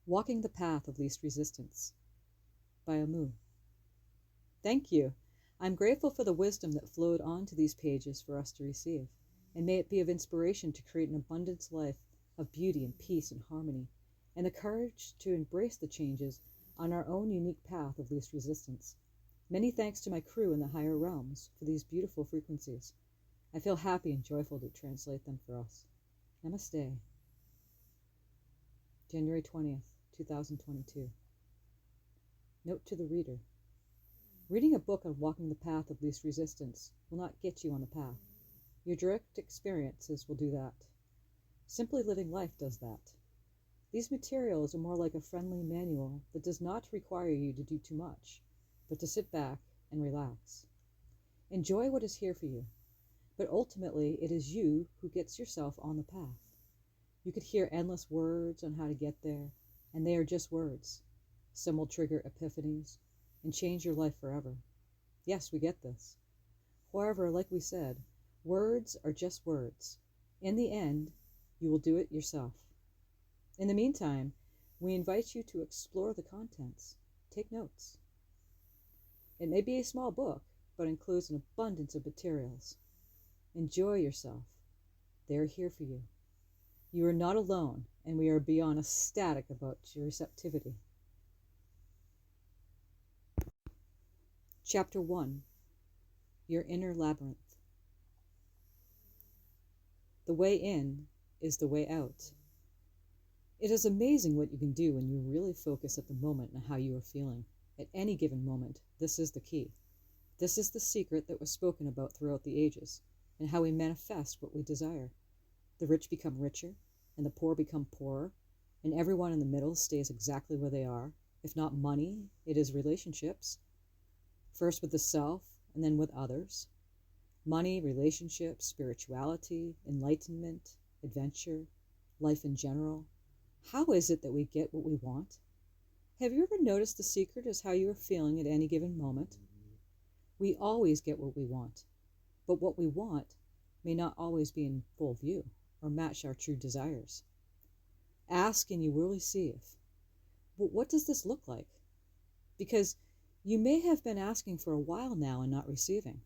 Walking the Path of Least Resistance by Amu. Thank you. I'm grateful for the wisdom that flowed onto these pages for us to receive, and may it be of inspiration to create an abundance life of beauty and peace and harmony, and the courage to embrace the changes on our own unique path of least resistance. Many thanks to my crew in the higher realms for these beautiful frequencies. I feel happy and joyful to translate them for us. Namaste. January 20th, 2022. Note to the reader. Reading a book on walking the path of least resistance will not get you on the path. Your direct experiences will do that. Simply living life does that. These materials are more like a friendly manual that does not require you to do too much, but to sit back and relax. Enjoy what is here for you, but ultimately it is you who gets yourself on the path. You could hear endless words on how to get there, and they are just words. Some will trigger epiphanies and change your life forever. Yes, we get this. However, like we said, words are just words. In the end, you will do it yourself. In the meantime, we invite you to explore the contents. Take notes. It may be a small book, but includes an abundance of materials. Enjoy yourself. They are here for you. You are not alone, and we are beyond ecstatic about your receptivity. Chapter 1. Your Inner Labyrinth. The way in is the way out. It is amazing what you can do when you really focus at the moment and how you are feeling. At any given moment, this is the key. This is the secret that was spoken about throughout the ages, and how we manifest what we desire. The rich become richer, and the poor become poorer, and everyone in the middle stays exactly where they are. If not money, it is relationships. First with the self, and then with others. Money, relationships, spirituality, enlightenment, adventure, life in general. How is it that we get what we want? Have you ever noticed the secret is how you are feeling at any given moment? We always get what we want, but what we want may not always be in full view or match our true desires. Ask and you will receive. But what does this look like? Because you may have been asking for a while now and not receiving.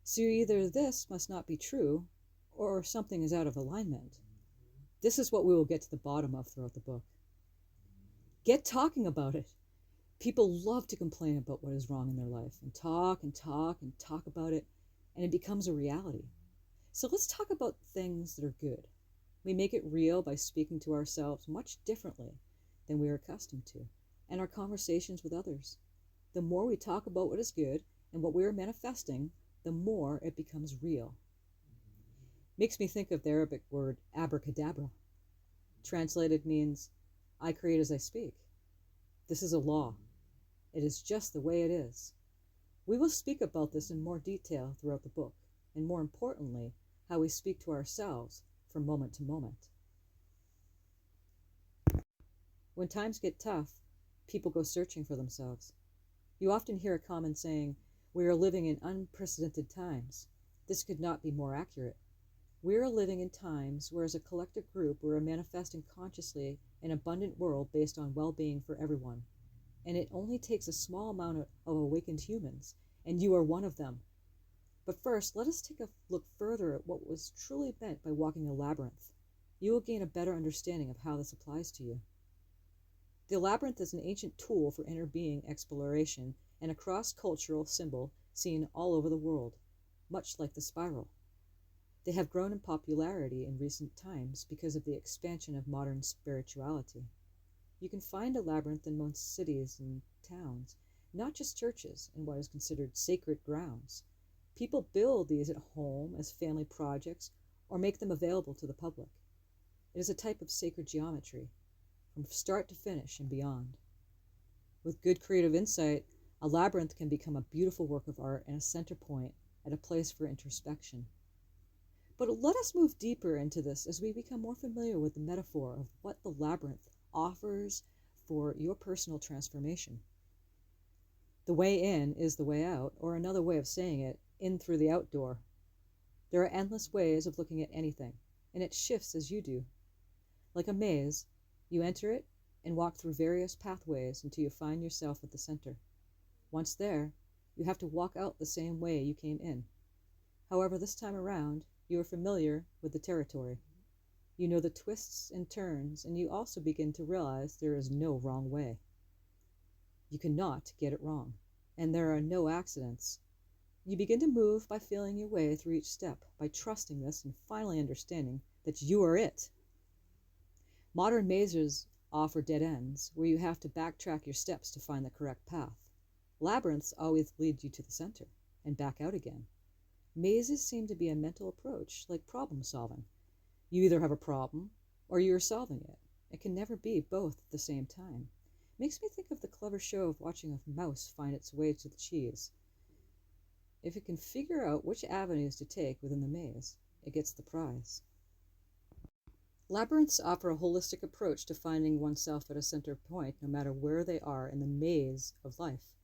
So either this must not be true or something is out of alignment. This is what we will get to the bottom of throughout the book. Get talking about it. People love to complain about what is wrong in their life and talk and talk and talk about it, and it becomes a reality. So let's talk about things that are good. We make it real by speaking to ourselves much differently than we are accustomed to, and our conversations with others. The more we talk about what is good and what we are manifesting, the more it becomes real. Makes me think of the Arabic word abracadabra. Translated means, I create as I speak. This is a law. It is just the way it is. We will speak about this in more detail throughout the book, and more importantly, how we speak to ourselves from moment to moment. When times get tough, people go searching for themselves. You often hear a common saying, we are living in unprecedented times. This could not be more accurate. We are living in times where as a collective group we are manifesting consciously an abundant world based on well-being for everyone. And it only takes a small amount of awakened humans, and you are one of them. But first, let us take a look further at what was truly meant by walking a labyrinth. You will gain a better understanding of how this applies to you. The labyrinth is an ancient tool for inner being exploration and a cross-cultural symbol seen all over the world, much like the spiral. They have grown in popularity in recent times because of the expansion of modern spirituality. You can find a labyrinth in most cities and towns, not just churches and what is considered sacred grounds. People build these at home as family projects or make them available to the public. It is a type of sacred geometry, from start to finish and beyond. With good creative insight, a labyrinth can become a beautiful work of art and a center point at a place for introspection. But let us move deeper into this as we become more familiar with the metaphor of what the labyrinth offers for your personal transformation. The way in is the way out, or another way of saying it, in through the outdoor. There are endless ways of looking at anything, and it shifts as you do. Like a maze, you enter it, and walk through various pathways until you find yourself at the center. Once there, you have to walk out the same way you came in. However, this time around, you are familiar with the territory. You know the twists and turns, and you also begin to realize there is no wrong way. You cannot get it wrong, and there are no accidents. You begin to move by feeling your way through each step, by trusting this and finally understanding that you are it. Modern mazes offer dead ends, where you have to backtrack your steps to find the correct path. Labyrinths always lead you to the center and back out again. Mazes seem to be a mental approach, like problem solving. You either have a problem or you are solving it. It can never be both at the same time. It makes me think of the clever show of watching a mouse find its way to the cheese. If it can figure out which avenues to take within the maze, it gets the prize. Labyrinths offer a holistic approach to finding oneself at a center point, no matter where they are in the maze of life.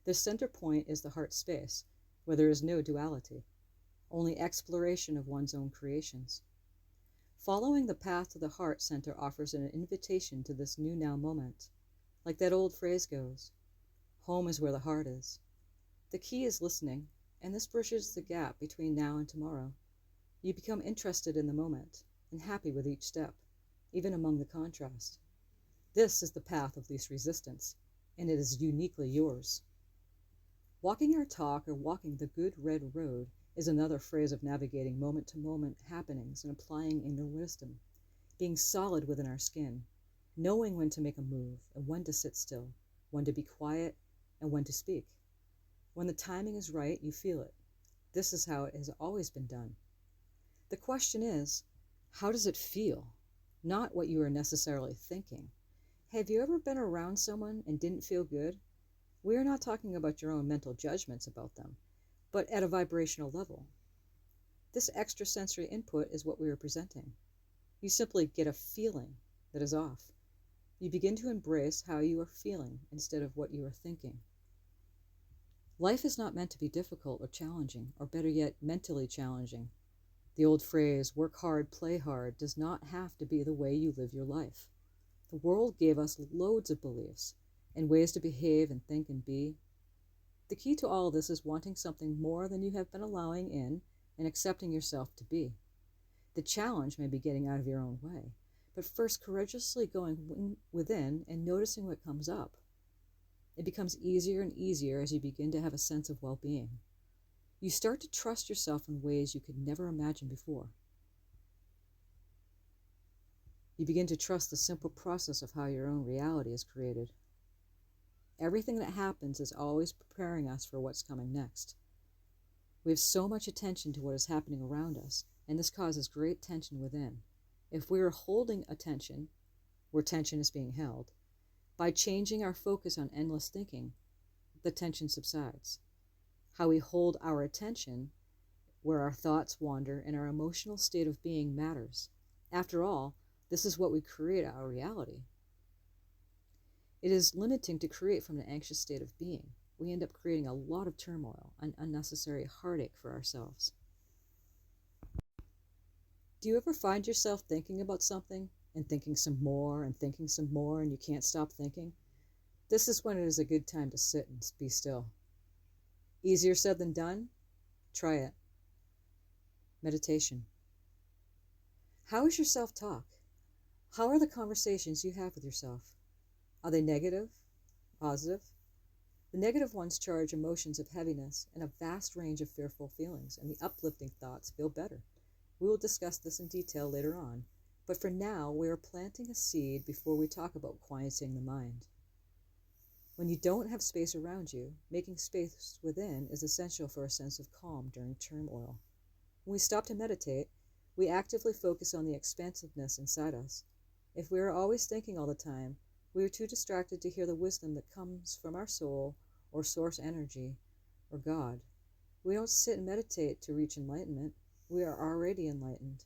The center point is the heart space, where there is no duality, only exploration of one's own creations. Following the path to the heart center offers an invitation to this new now moment. Like that old phrase goes, home is where the heart is. The key is listening, and this bridges the gap between now and tomorrow. You become interested in the moment and happy with each step, even among the contrast. This is the path of least resistance, and it is uniquely yours. Walking our talk or walking the good red road is another phrase of navigating moment-to-moment happenings and applying inner wisdom, being solid within our skin, knowing when to make a move and when to sit still, when to be quiet and when to speak. When the timing is right, you feel it. This is how it has always been done. The question is, how does it feel? Not what you are necessarily thinking. Have you ever been around someone and didn't feel good? We are not talking about your own mental judgments about them, but at a vibrational level. This extrasensory input is what we are presenting. You simply get a feeling that is off. You begin to embrace how you are feeling instead of what you are thinking. Life is not meant to be difficult or challenging, or better yet, mentally challenging. The old phrase, work hard, play hard, does not have to be the way you live your life. The world gave us loads of beliefs and ways to behave and think and be. The key to all of this is wanting something more than you have been allowing in and accepting yourself to be. The challenge may be getting out of your own way, but first courageously going within and noticing what comes up. It becomes easier and easier as you begin to have a sense of well-being. You start to trust yourself in ways you could never imagine before. You begin to trust the simple process of how your own reality is created. Everything that happens is always preparing us for what's coming next. We have so much attention to what is happening around us, and this causes great tension within. If we are holding attention, where tension is being held, by changing our focus on endless thinking, the tension subsides. How we hold our attention, where our thoughts wander and our emotional state of being matters. After all, this is what we create our reality. It is limiting to create from an anxious state of being. We end up creating a lot of turmoil and unnecessary heartache for ourselves. Do you ever find yourself thinking about something and thinking some more and thinking some more and you can't stop thinking? This is when it is a good time to sit and be still. Easier said than done? Try it. Meditation. How is your self-talk? How are the conversations you have with yourself? Are they negative? Positive? The negative ones charge emotions of heaviness and a vast range of fearful feelings, and the uplifting thoughts feel better. We will discuss this in detail later on, but for now we are planting a seed before we talk about quieting the mind. When you don't have space around you, making space within is essential for a sense of calm during turmoil. When we stop to meditate, we actively focus on the expansiveness inside us. If we are always thinking all the time, we are too distracted to hear the wisdom that comes from our soul or source energy or God. We don't sit and meditate to reach enlightenment. We are already enlightened.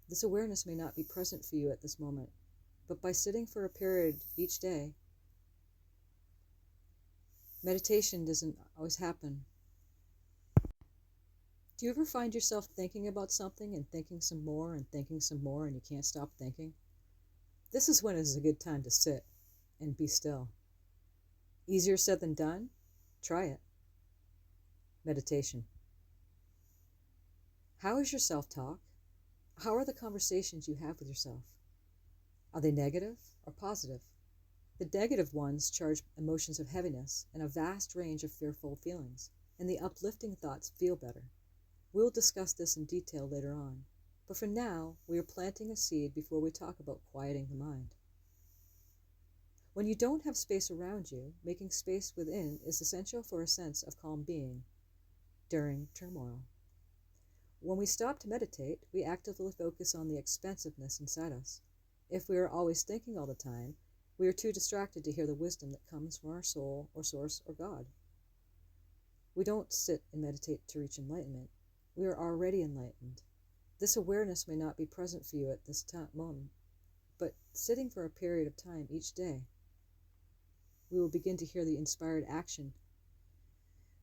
This awareness may not be present for you at this moment, but by sitting for a period each day, meditation doesn't always happen. Do you ever find yourself thinking about something and thinking some more and thinking some more and you can't stop thinking? This is when it is a good time to sit and be still. Easier said than done? Try it. Meditation. How is your self-talk? How are the conversations you have with yourself? Are they negative or positive? The negative ones charge emotions of heaviness and a vast range of fearful feelings, and the uplifting thoughts feel better. We'll discuss this in detail later on, but for now, we are planting a seed before we talk about quieting the mind. When you don't have space around you, making space within is essential for a sense of calm being during turmoil. When we stop to meditate, we actively focus on the expansiveness inside us. If we are always thinking all the time, we are too distracted to hear the wisdom that comes from our soul or source or God. We don't sit and meditate to reach enlightenment. We are already enlightened. This awareness may not be present for you at this moment, but sitting for a period of time each day, we will begin to hear the inspired action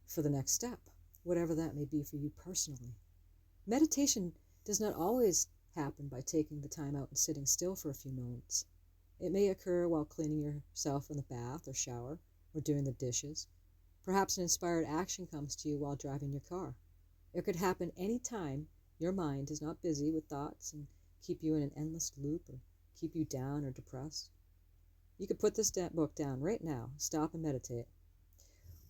for the next step, whatever that may be for you personally. Meditation does not always happen by taking the time out and sitting still for a few moments. It may occur while cleaning yourself in the bath or shower or doing the dishes. Perhaps an inspired action comes to you while driving your car. It could happen any time your mind is not busy with thoughts and keep you in an endless loop or keep you down or depressed. You could put this book down right now, stop and meditate.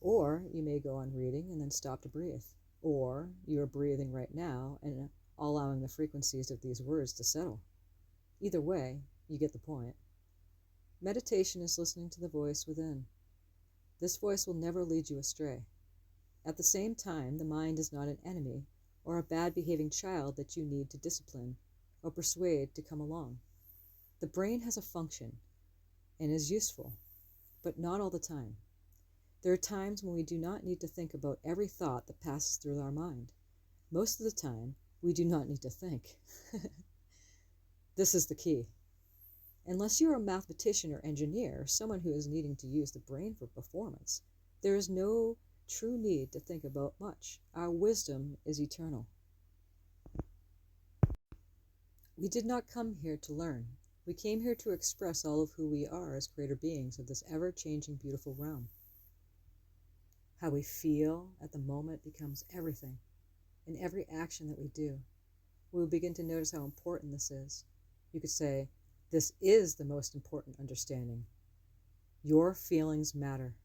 Or you may go on reading and then stop to breathe. Or you are breathing right now and allowing the frequencies of these words to settle. Either way, you get the point. Meditation is listening to the voice within. This voice will never lead you astray. At the same time, the mind is not an enemy or a bad-behaving child that you need to discipline or persuade to come along. The brain has a function and is useful, but not all the time. There are times when we do not need to think about every thought that passes through our mind. Most of the time, we do not need to think. This is the key. Unless you are a mathematician or engineer, someone who is needing to use the brain for performance, there is no true need to think about much. Our wisdom is eternal. We did not come here to learn. We came here to express all of who we are as greater beings of this ever-changing, beautiful realm. How we feel at the moment becomes everything. In every action that we do, we will begin to notice how important this is. You could say, this is the most important understanding. Your feelings matter.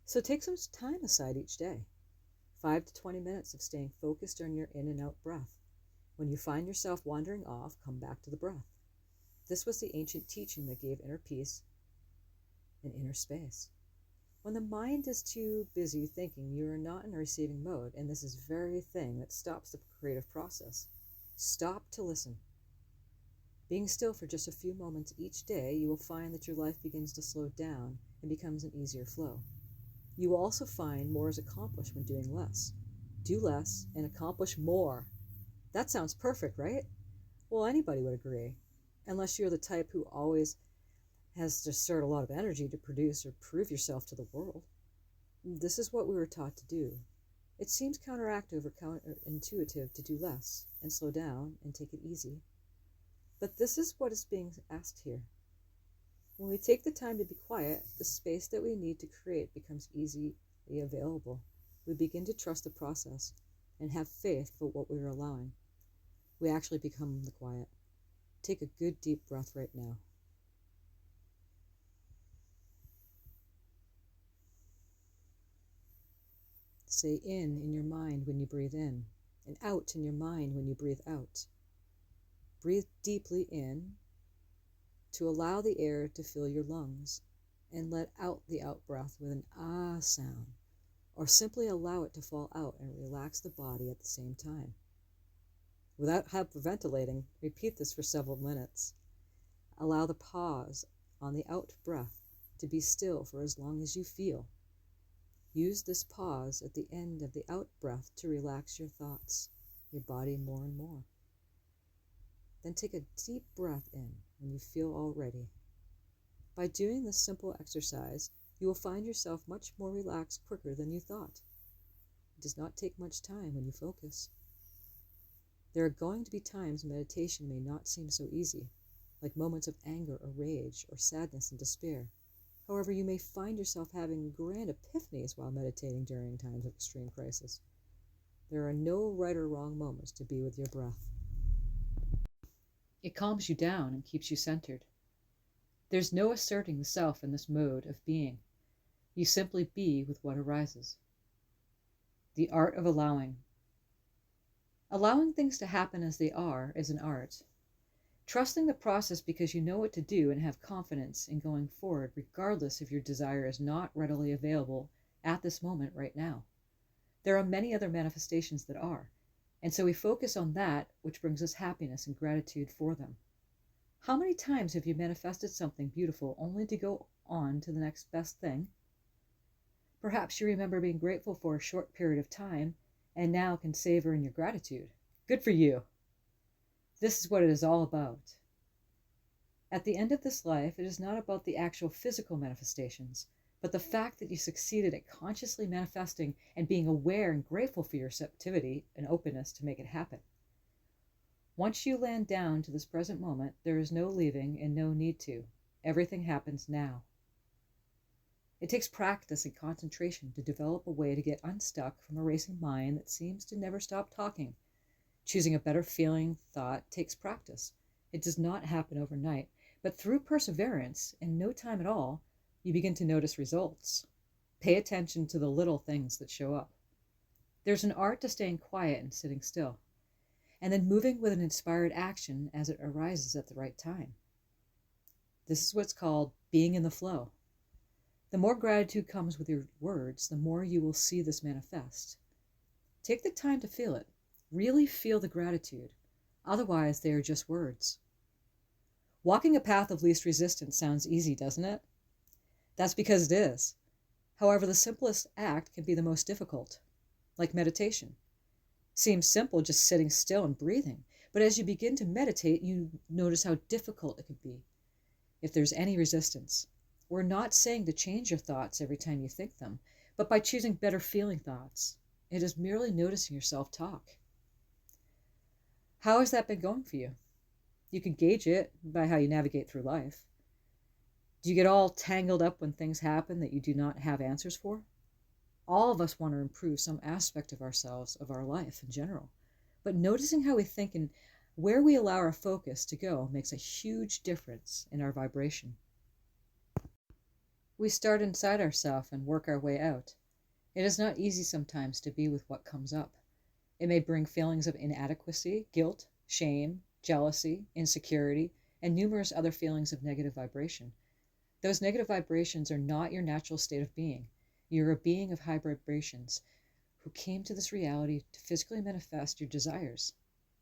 So take some time aside each day. 5 to 20 minutes of staying focused on your in and out breath. When you find yourself wandering off, come back to the breath. This was the ancient teaching that gave inner peace and inner space. When the mind is too busy thinking, you are not in a receiving mode, and this is the very thing that stops the creative process. Stop to listen. Being still for just a few moments each day, you will find that your life begins to slow down and becomes an easier flow. You will also find more is accomplished when doing less. Do less and accomplish more. That sounds perfect, right? Well, anybody would agree, unless you're the type who always has to exert a lot of energy to produce or prove yourself to the world. This is what we were taught to do. It seems counteractive or counterintuitive to do less and slow down and take it easy. But this is what is being asked here. When we take the time to be quiet, the space that we need to create becomes easily available. We begin to trust the process and have faith for what we are allowing. We actually become the quiet. Take a good deep breath right now. Say in your mind when you breathe in, and out in your mind when you breathe out. Breathe deeply in to allow the air to fill your lungs, and let out the out-breath with an ah sound, or simply allow it to fall out and relax the body at the same time. Without hyperventilating, repeat this for several minutes. Allow the pause on the out-breath to be still for as long as you feel. Use this pause at the end of the out-breath to relax your thoughts, your body more and more. Then take a deep breath in when you feel all ready. By doing this simple exercise, you will find yourself much more relaxed quicker than you thought. It does not take much time when you focus. There are going to be times meditation may not seem so easy. like moments of anger or rage or sadness and despair. However, you may find yourself having grand epiphanies while meditating during times of extreme crisis. There are no right or wrong moments to be with your breath. It calms you down and keeps you centered. There's no asserting the self in this mode of being. You simply be with what arises. The art of allowing. Allowing things to happen as they are is an art. Trusting the process because you know what to do and have confidence in going forward, regardless if your desire is not readily available at this moment right now. There are many other manifestations that are, and so we focus on that which brings us happiness and gratitude for them. How many times have you manifested something beautiful only to go on to the next best thing? Perhaps you remember being grateful for a short period of time and now can savor in your gratitude. Good for you. This is what it is all about. At the end of this life, it is not about the actual physical manifestations, but the fact that you succeeded at consciously manifesting and being aware and grateful for your receptivity and openness to make it happen. Once you land down to this present moment, there is no leaving and no need to. Everything happens now. It takes practice and concentration to develop a way to get unstuck from a racing mind that seems to never stop talking. Choosing a better feeling thought takes practice. It does not happen overnight, but through perseverance, in no time at all, you begin to notice results. Pay attention to the little things that show up. There's an art to staying quiet and sitting still, and then moving with an inspired action as it arises at the right time. This is what's called being in the flow. The more gratitude comes with your words, the more you will see this manifest. Take the time to feel it. Really feel the gratitude. Otherwise, they are just words. Walking a path of least resistance sounds easy, doesn't it? That's because it is. However, the simplest act can be the most difficult, like meditation. Seems simple just sitting still and breathing, but as you begin to meditate, you notice how difficult it can be if there's any resistance. We're not saying to change your thoughts every time you think them, but by choosing better feeling thoughts. It is merely noticing yourself talk. How has that been going for you? You can gauge it by how you navigate through life. Do you get all tangled up when things happen that you do not have answers for? All of us want to improve some aspect of ourselves, of our life in general. But noticing how we think and where we allow our focus to go makes a huge difference in our vibration. We start inside ourselves and work our way out. It is not easy sometimes to be with what comes up. It may bring feelings of inadequacy, guilt, shame, jealousy, insecurity, and numerous other feelings of negative vibration. Those negative vibrations are not your natural state of being. You're a being of high vibrations who came to this reality to physically manifest your desires.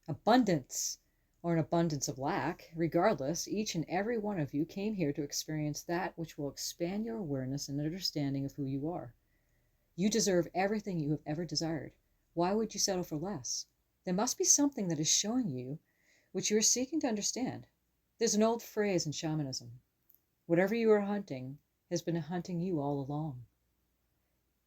Abundance, or an abundance of lack, regardless, each and every one of you came here to experience that which will expand your awareness and understanding of who you are. You deserve everything you have ever desired. Why would you settle for less? There must be something that is showing you which you are seeking to understand. There's an old phrase in shamanism. Whatever you are hunting has been hunting you all along.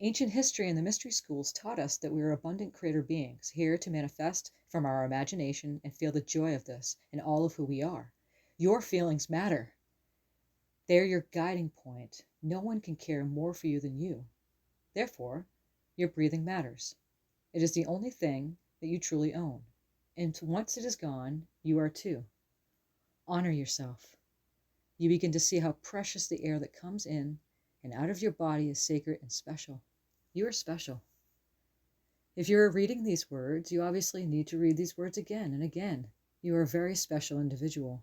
Ancient history and the mystery schools taught us that we are abundant creator beings, here to manifest from our imagination and feel the joy of this in all of who we are. Your feelings matter. They're your guiding point. No one can care more for you than you. Therefore, your breathing matters. It is the only thing that you truly own. And once it is gone, you are too. Honor yourself. You begin to see how precious the air that comes in and out of your body is sacred and special. You are special. If you are reading these words, you obviously need to read these words again and again. You are a very special individual.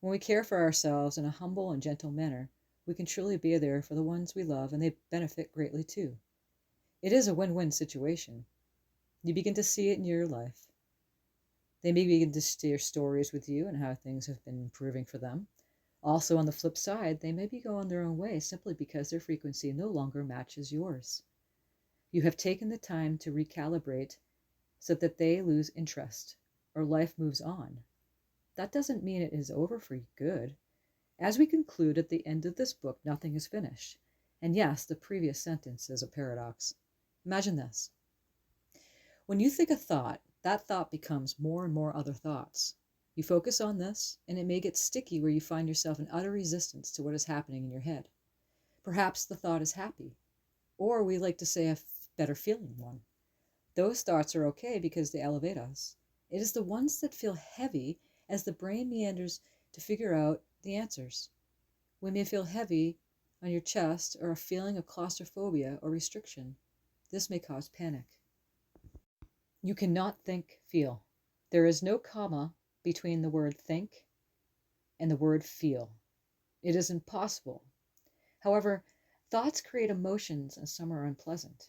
When we care for ourselves in a humble and gentle manner, we can truly be there for the ones we love, and they benefit greatly too. It is a win-win situation. You begin to see it in your life. They may begin to share stories with you and how things have been improving for them. Also, on the flip side, they may be going their own way simply because their frequency no longer matches yours. You have taken the time to recalibrate so that they lose interest or life moves on. That doesn't mean it is over for good. As we conclude at the end of this book, nothing is finished. And yes, the previous sentence is a paradox. Imagine this. When you think a thought, that thought becomes more and more other thoughts. You focus on this, and it may get sticky where you find yourself in utter resistance to what is happening in your head. Perhaps the thought is happy, or we like to say a better feeling one. Those thoughts are okay because they elevate us. It is the ones that feel heavy as the brain meanders to figure out the answers. We may feel heavy on your chest or a feeling of claustrophobia or restriction. This may cause panic. You cannot think, feel. There is no comma between the word think and the word feel. It is impossible. However, thoughts create emotions, and some are unpleasant.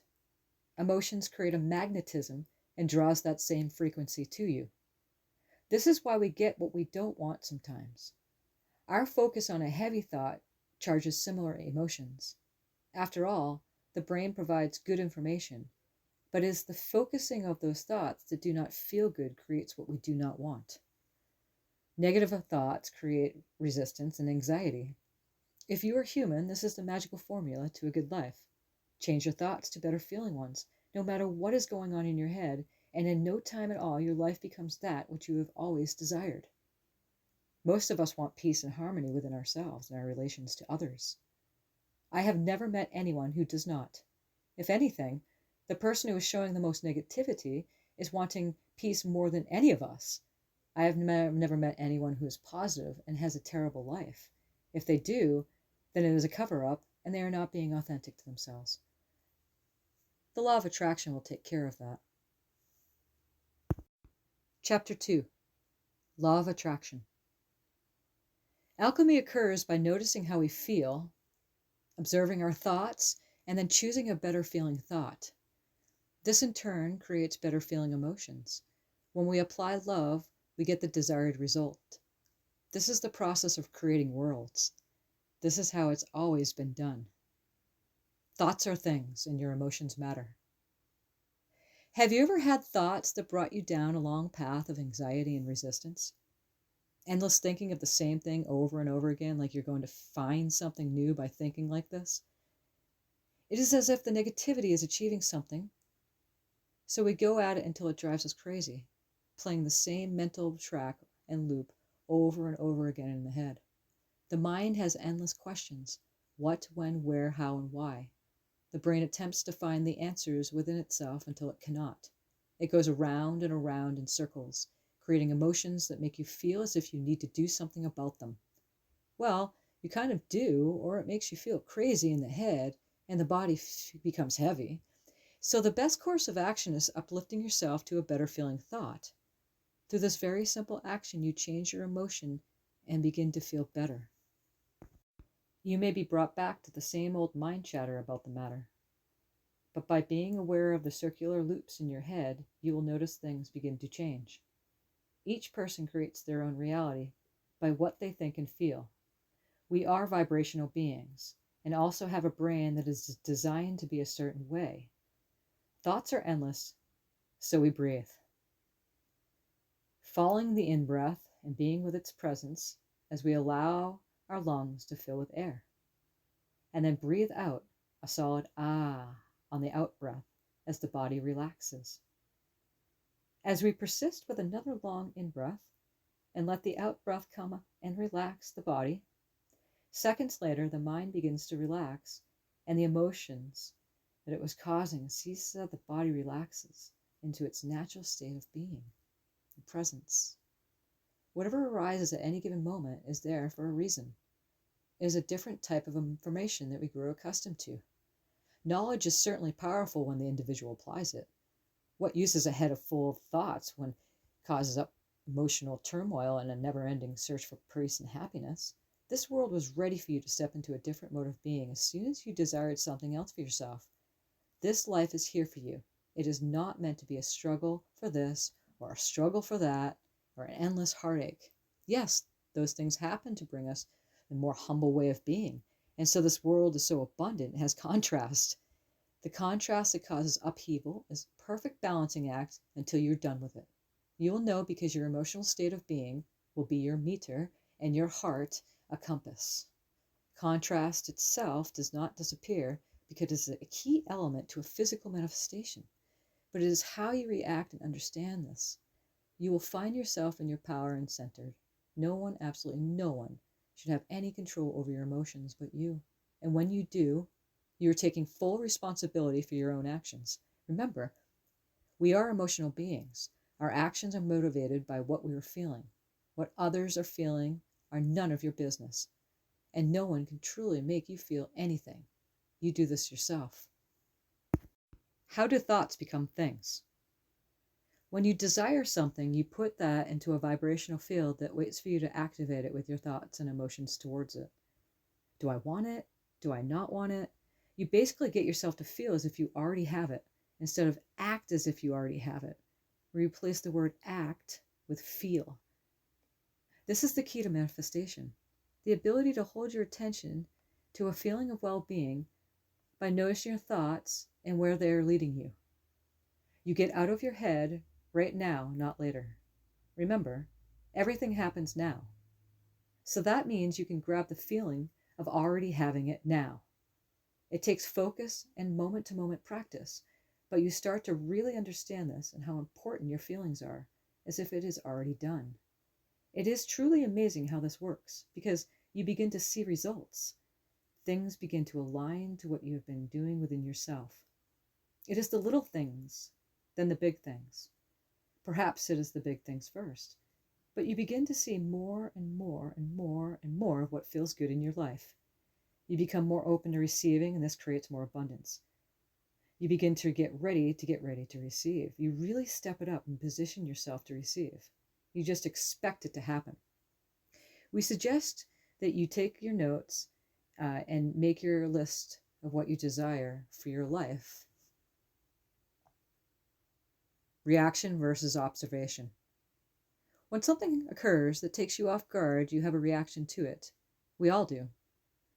Emotions create a magnetism and draws that same frequency to you. This is why we get what we don't want sometimes. Our focus on a heavy thought charges similar emotions. After all, the brain provides good information, but it is the focusing of those thoughts that do not feel good creates what we do not want. Negative thoughts create resistance and anxiety. If you are human, this is the magical formula to a good life. Change your thoughts to better feeling ones, no matter what is going on in your head, and in no time at all, your life becomes that which you have always desired. Most of us want peace and harmony within ourselves and our relations to others. I have never met anyone who does not. If anything, the person who is showing the most negativity is wanting peace more than any of us. I have never met anyone who is positive and has a terrible life. If they do, then it is a cover-up and they are not being authentic to themselves. The law of attraction will take care of that. Chapter 2. Law of Attraction. Alchemy occurs by noticing how we feel, observing our thoughts, and then choosing a better feeling thought. This in turn creates better feeling emotions. When we apply love, we get the desired result. This is the process of creating worlds. This is how it's always been done. Thoughts are things, and your emotions matter. Have you ever had thoughts that brought you down a long path of anxiety and resistance? Endless thinking of the same thing over and over again, like you're going to find something new by thinking like this? It is as if the negativity is achieving something, so we go at it until it drives us crazy, playing the same mental track and loop over and over again in the head. The mind has endless questions: what, when, where, how, and why. The brain attempts to find the answers within itself until it cannot. It goes around and around in circles, creating emotions that make you feel as if you need to do something about them. Well, you kind of do, or it makes you feel crazy in the head, and the body becomes heavy. So the best course of action is uplifting yourself to a better feeling thought. Through this very simple action, you change your emotion and begin to feel better. You may be brought back to the same old mind chatter about the matter. But by being aware of the circular loops in your head, you will notice things begin to change. Each person creates their own reality by what they think and feel. We are vibrational beings, and also have a brain that is designed to be a certain way. Thoughts are endless, so we breathe. Following the in-breath and being with its presence as we allow our lungs to fill with air. And then breathe out a solid ah on the out-breath as the body relaxes. As we persist with another long in-breath and let the out-breath come and relax the body, seconds later the mind begins to relax and the emotions that it was causing ceases as the body relaxes into its natural state of being and presence. Whatever arises at any given moment is there for a reason. It is a different type of information that we grow accustomed to. Knowledge is certainly powerful when the individual applies it. What use is a head full of thoughts when it causes up emotional turmoil and a never-ending search for peace and happiness? This world was ready for you to step into a different mode of being as soon as you desired something else for yourself. This life is here for you. It is not meant to be a struggle for this or a struggle for that or an endless heartache. Yes, those things happen to bring us a more humble way of being. And so this world is so abundant, it has contrast. The contrast that causes upheaval is a perfect balancing act until you're done with it. You will know because your emotional state of being will be your meter and your heart a compass. Contrast itself does not disappear because it is a key element to a physical manifestation. But it is how you react and understand this. you will find yourself in your power and centered. No one, absolutely no one, should have any control over your emotions but you. And when you do, you're taking full responsibility for your own actions. Remember, we are emotional beings. Our actions are motivated by what we are feeling. What others are feeling are none of your business. And no one can truly make you feel anything. You do this yourself. How do thoughts become things? When you desire something, you put that into a vibrational field that waits for you to activate it with your thoughts and emotions towards it. Do I want it? Do I not want it? You basically get yourself to feel as if you already have it, instead of act as if you already have it. Replace the word act with feel. This is the key to manifestation. The ability to hold your attention to a feeling of well-being by noticing your thoughts and where they are leading you. You get out of your head right now, not later. Remember, everything happens now. So that means you can grab the feeling of already having it now. It takes focus and moment-to-moment practice, but you start to really understand this and how important your feelings are, as if it is already done. It is truly amazing how this works, because you begin to see results. Things begin to align to what you have been doing within yourself. It is the little things, then the big things. Perhaps it is the big things first, but you begin to see more and more and more and more of what feels good in your life. You become more open to receiving, and this creates more abundance. You begin to get ready to receive. You really step it up and position yourself to receive. You just expect it to happen. We suggest that you take your notes and make your list of what you desire for your life. Reaction versus observation. When something occurs that takes you off guard, you have a reaction to it. We all do.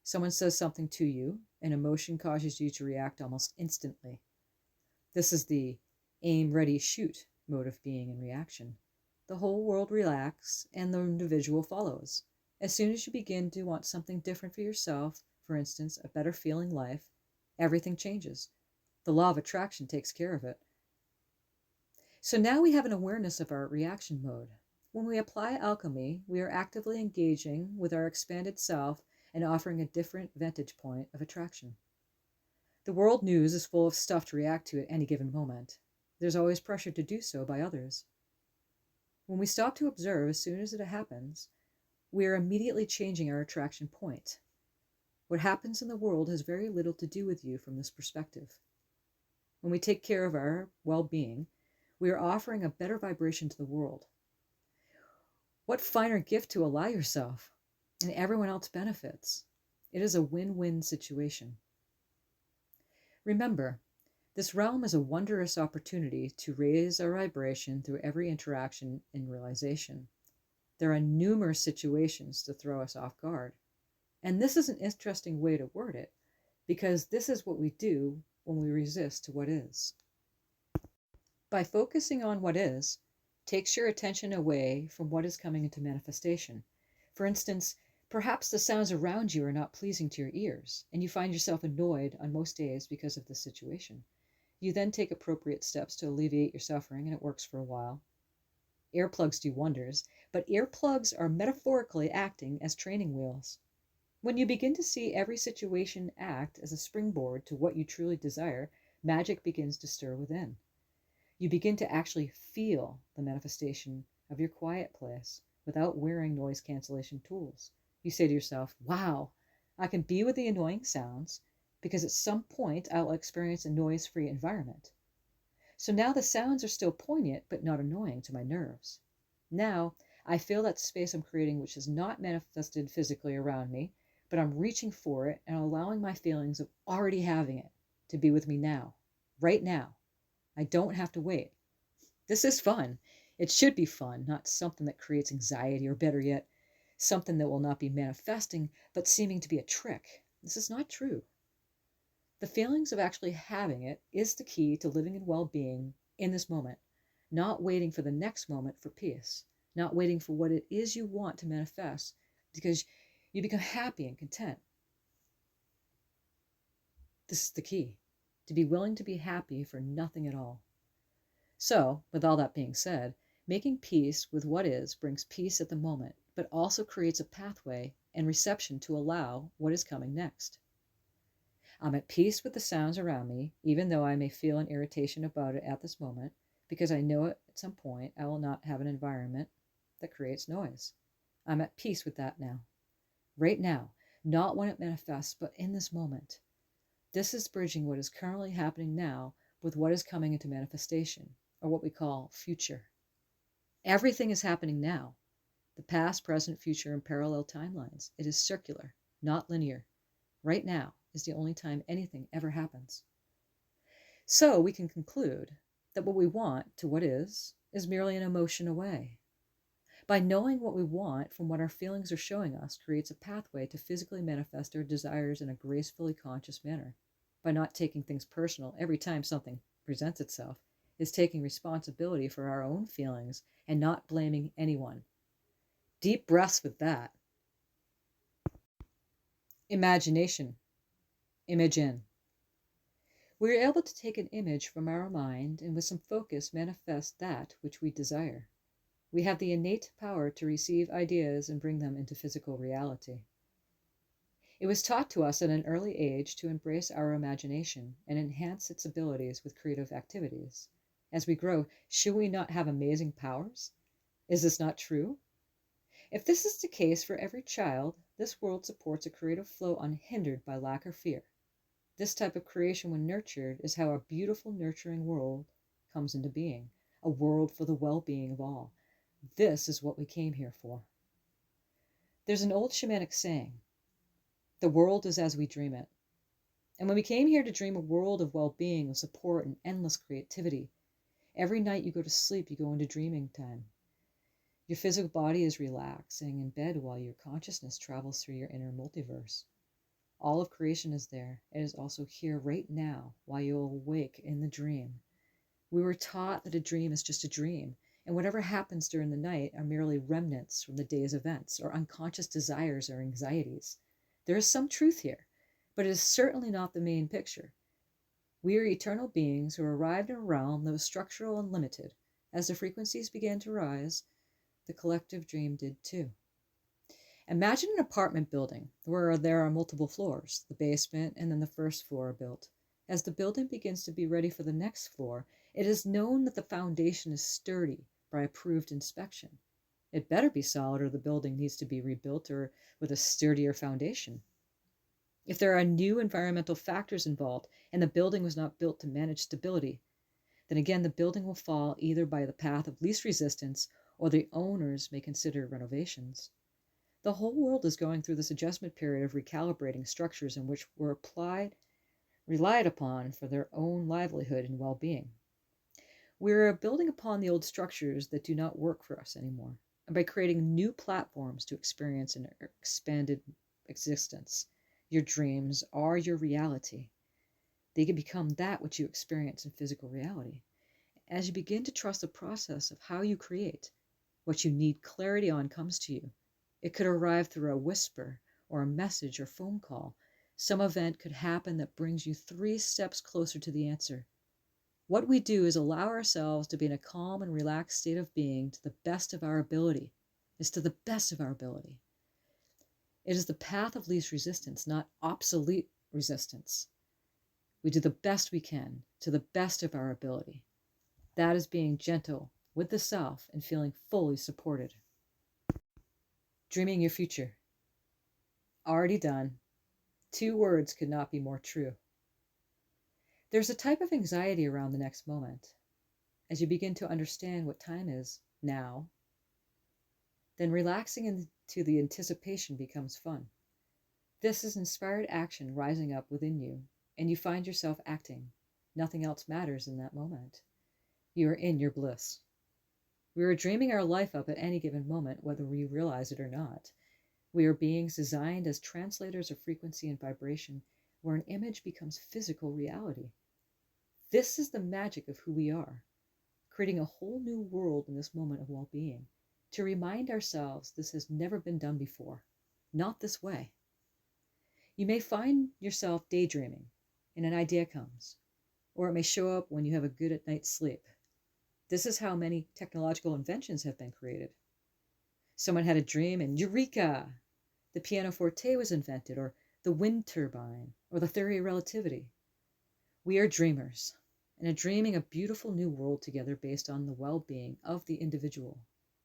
Someone says something to you, and emotion causes you to react almost instantly. This is the aim, ready, shoot mode of being in reaction. The whole world relaxes, and the individual follows. As soon as you begin to want something different for yourself, for instance, a better feeling life, everything changes. The law of attraction takes care of it. So now we have an awareness of our reaction mode. When we apply alchemy, we are actively engaging with our expanded self and offering a different vantage point of attraction. The world news is full of stuff to react to at any given moment. There's always pressure to do so by others. When we stop to observe as soon as it happens, we are immediately changing our attraction point. What happens in the world has very little to do with you from this perspective. When we take care of our well-being, we are offering a better vibration to the world. What finer gift to allow yourself? And everyone else benefits. It is a win-win situation. Remember, this realm is a wondrous opportunity to raise our vibration through every interaction and realization. There are numerous situations to throw us off guard. And this is an interesting way to word it, because this is what we do when we resist to what is. By focusing on what is, takes your attention away from what is coming into manifestation. For instance, perhaps the sounds around you are not pleasing to your ears, and you find yourself annoyed on most days because of the situation. You then take appropriate steps to alleviate your suffering, and it works for a while. Earplugs do wonders, but earplugs are metaphorically acting as training wheels. When you begin to see every situation act as a springboard to what you truly desire, magic begins to stir within. You begin to actually feel the manifestation of your quiet place without wearing noise cancellation tools. You say to yourself, wow, I can be with the annoying sounds because at some point I'll experience a noise-free environment. So now the sounds are still poignant but not annoying to my nerves. Now I feel that space I'm creating, which is not manifested physically around me, but I'm reaching for it and allowing my feelings of already having it to be with me now, right now. I don't have to wait. This is fun. It should be fun, not something that creates anxiety, or better yet, something that will not be manifesting, but seeming to be a trick. This is not true. The feelings of actually having it is the key to living in well-being in this moment, not waiting for the next moment for peace, not waiting for what it is you want to manifest, because you become happy and content. This is the key, to be willing to be happy for nothing at all. So, with all that being said, Making peace with what is brings peace at the moment, but also creates a pathway and reception to allow what is coming next. I'm at peace with the sounds around me, even though I may feel an irritation about it at this moment, because I know at some point I will not have an environment that creates noise. I'm at peace with that now. Right now, not when it manifests, but in this moment. This is bridging what is currently happening now with what is coming into manifestation, or what we call future. Everything is happening now. The past, present, future, and parallel timelines. It is circular, not linear. Right now is the only time anything ever happens. So we can conclude that what we want to what is merely an emotion away. By knowing what we want from what our feelings are showing us creates a pathway to physically manifest our desires in a gracefully conscious manner. By not taking things personal every time something presents itself is taking responsibility for our own feelings and not blaming anyone. Deep breaths with that. Imagination. Image in. We are able to take an image from our mind and with some focus manifest that which we desire. We have the innate power to receive ideas and bring them into physical reality. It was taught to us at an early age to embrace our imagination and enhance its abilities with creative activities. As we grow, should we not have amazing powers? Is this not true? If this is the case for every child, this world supports a creative flow unhindered by lack or fear. This type of creation, when nurtured, is how a beautiful, nurturing world comes into being, a world for the well-being of all. This is what we came here for. There's an old shamanic saying, the world is as we dream it. And when we came here to dream a world of well-being, of support, and endless creativity, every night you go to sleep, you go into dreaming time. Your physical body is relaxing in bed while your consciousness travels through your inner multiverse. All of creation is there. It is also here right now while you awake in the dream. We were taught that a dream is just a dream, and whatever happens during the night are merely remnants from the day's events or unconscious desires or anxieties. There is some truth here, but it is certainly not the main picture. We are eternal beings who arrived in a realm that was structural and limited. As the frequencies began to rise, the collective dream did too. Imagine an apartment building where there are multiple floors, the basement and then the first floor are built. As the building begins to be ready for the next floor, it is known that the foundation is sturdy by approved inspection. It better be solid or the building needs to be rebuilt or with a sturdier foundation. If there are new environmental factors involved and the building was not built to manage stability, then again the building will fall either by the path of least resistance or the owners may consider renovations. The whole world is going through this adjustment period of recalibrating structures in which were relied upon for their own livelihood and well-being. We are building upon the old structures that do not work for us anymore, and by creating new platforms to experience an expanded existence. Your dreams are your reality. They can become that which you experience in physical reality. As you begin to trust the process of how you create, what you need clarity on comes to you. It could arrive through a whisper or a message or phone call. Some event could happen that brings you 3 steps closer to the answer. What we do is allow ourselves to be in a calm and relaxed state of being to the best of our ability. It's to the best of our ability. It is the path of least resistance, not obsolete resistance. We do the best we can to the best of our ability. That is being gentle with the self and feeling fully supported. Dreaming your future. Already done. 2 words could not be more true. There's a type of anxiety around the next moment. As you begin to understand what time is now, then relaxing into the anticipation becomes fun. This is inspired action rising up within you, and you find yourself acting. Nothing else matters in that moment. You are in your bliss. We are dreaming our life up at any given moment, whether we realize it or not. We are beings designed as translators of frequency and vibration, where an image becomes physical reality. This is the magic of who we are, creating a whole new world in this moment of well-being, to remind ourselves this has never been done before, not this way. You may find yourself daydreaming, and an idea comes, or it may show up when you have a good night's sleep. This is how many technological inventions have been created. Someone had a dream and eureka! The pianoforte was invented, or the wind turbine, or the theory of relativity. We are dreamers, and are dreaming a beautiful new world together based on the well-being of the individual,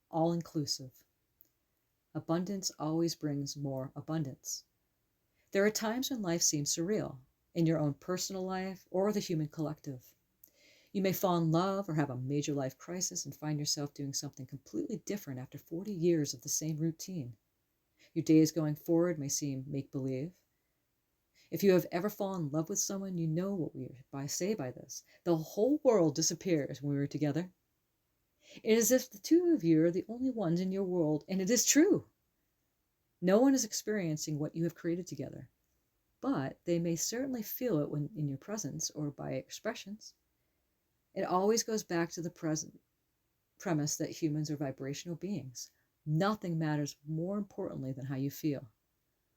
all-inclusive. Abundance always brings more abundance. There are times when life seems surreal, in your own personal life or the human collective. You may fall in love or have a major life crisis and find yourself doing something completely different after 40 years of the same routine. Your days going forward may seem make-believe. If you have ever fallen in love with someone, you know what we say by this. The whole world disappears when we are together. It is as if the two of you are the only ones in your world, and it is true. No one is experiencing what you have created together, but they may certainly feel it when in your presence or by expressions. It always goes back to the premise that humans are vibrational beings. Nothing matters more importantly than how you feel.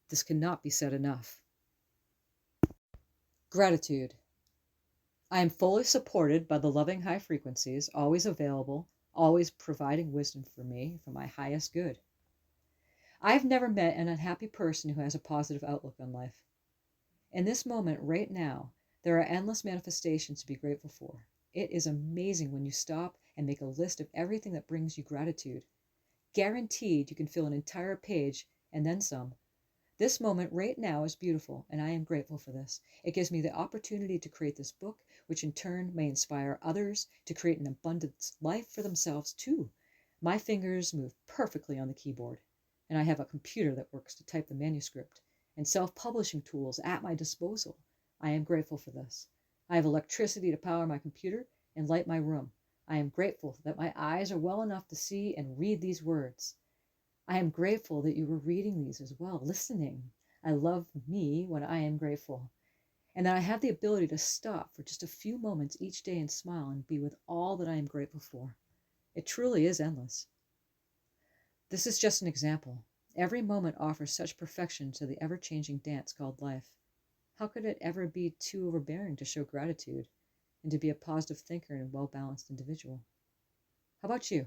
This cannot be said enough. Gratitude. I am fully supported by the loving high frequencies, always available, always providing wisdom for me, for my highest good. I have never met an unhappy person who has a positive outlook on life. In this moment, right now, there are endless manifestations to be grateful for. It is amazing when you stop and make a list of everything that brings you gratitude. Guaranteed you can fill an entire page and then some. This moment right now is beautiful, and I am grateful for this. It gives me the opportunity to create this book, which in turn may inspire others to create an abundant life for themselves too. My fingers move perfectly on the keyboard, and I have a computer that works to type the manuscript, and self-publishing tools at my disposal. I am grateful for this. I have electricity to power my computer and light my room. I am grateful that my eyes are well enough to see and read these words. I am grateful that you were reading these as well, listening. I love me when I am grateful, and that I have the ability to stop for just a few moments each day and smile and be with all that I am grateful for. It truly is endless. This is just an example. Every moment offers such perfection to the ever-changing dance called life. How could it ever be too overbearing to show gratitude and to be a positive thinker and well-balanced individual? How about you?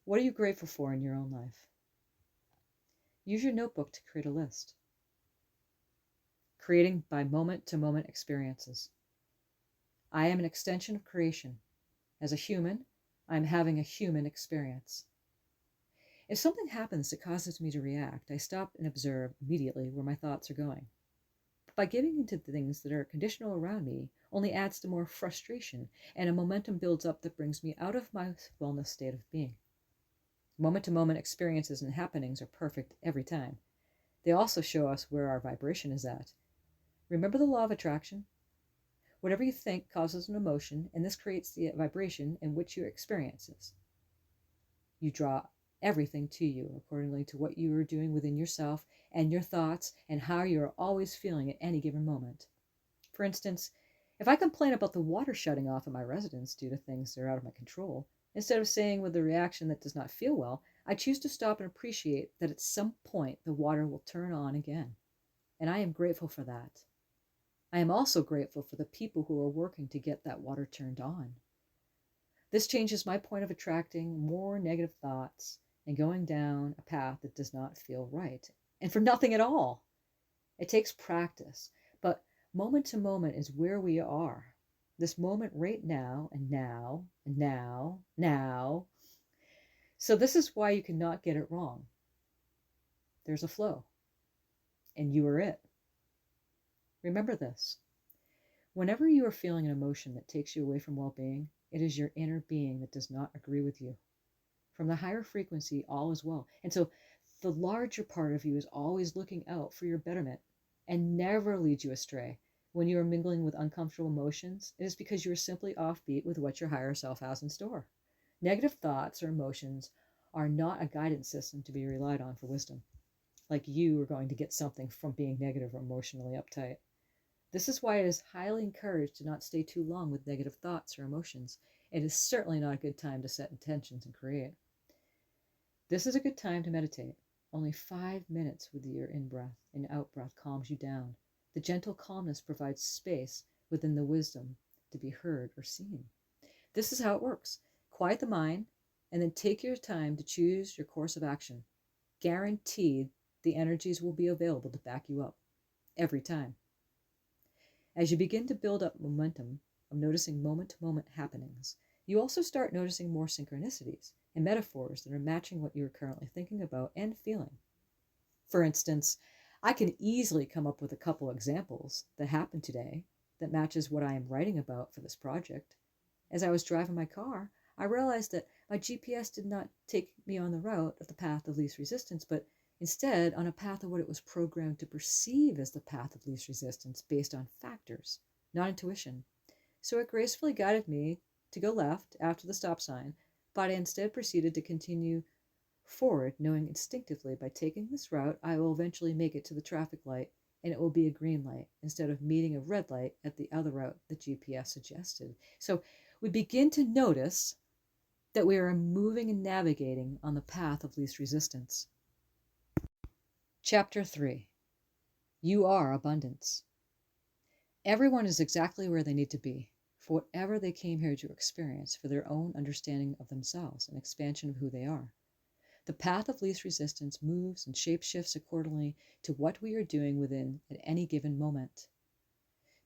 What are you grateful for in your own life? Use your notebook to create a list. Creating by moment-to-moment experiences. I am an extension of creation. As a human, I am having a human experience. If something happens that causes me to react, I stop and observe immediately where my thoughts are going. But by giving into the things that are conditional around me only adds to more frustration, and a momentum builds up that brings me out of my wellness state of being. Moment-to-moment experiences and happenings are perfect every time. They also show us where our vibration is at. Remember the law of attraction? Whatever you think causes an emotion, and this creates the vibration in which your experience is. You draw everything to you accordingly to what you are doing within yourself and your thoughts and how you are always feeling at any given moment. For instance, if I complain about the water shutting off in my residence due to things that are out of my control, instead of saying with a reaction that does not feel well, I choose to stop and appreciate that at some point the water will turn on again. And I am grateful for that. I am also grateful for the people who are working to get that water turned on. This changes my point of attracting more negative thoughts and going down a path that does not feel right, and for nothing at all. It takes practice, but moment to moment is where we are. This moment right now, and now, and now, now. So this is why you cannot get it wrong. There's a flow, and you are it. Remember this. Whenever you are feeling an emotion that takes you away from well-being, it is your inner being that does not agree with you. From the higher frequency, all is well. And so the larger part of you is always looking out for your betterment and never leads you astray. When you are mingling with uncomfortable emotions, it is because you are simply offbeat with what your higher self has in store. Negative thoughts or emotions are not a guidance system to be relied on for wisdom, like you are going to get something from being negative or emotionally uptight. This is why it is highly encouraged to not stay too long with negative thoughts or emotions. It is certainly not a good time to set intentions and create. This is a good time to meditate. Only 5 minutes with your in-breath and out-breath calms you down. The gentle calmness provides space within the wisdom to be heard or seen. This is how it works. Quiet the mind, and then take your time to choose your course of action. Guaranteed the energies will be available to back you up every time. As you begin to build up momentum of noticing moment-to-moment happenings, you also start noticing more synchronicities and metaphors that are matching what you are currently thinking about and feeling. For instance, I can easily come up with a couple examples that happened today that matches what I am writing about for this project. As I was driving my car, I realized that my GPS did not take me on the route of the path of least resistance, but instead on a path of what it was programmed to perceive as the path of least resistance based on factors, not intuition. So it gracefully guided me to go left after the stop sign, but I instead proceeded to continue forward, knowing instinctively by taking this route, I will eventually make it to the traffic light, and it will be a green light instead of meeting a red light at the other route the GPS suggested. So we begin to notice that we are moving and navigating on the path of least resistance. Chapter 3. You are abundance. Everyone is exactly where they need to be, for whatever they came here to experience, for their own understanding of themselves and expansion of who they are. The path of least resistance moves and shape-shifts accordingly to what we are doing within at any given moment.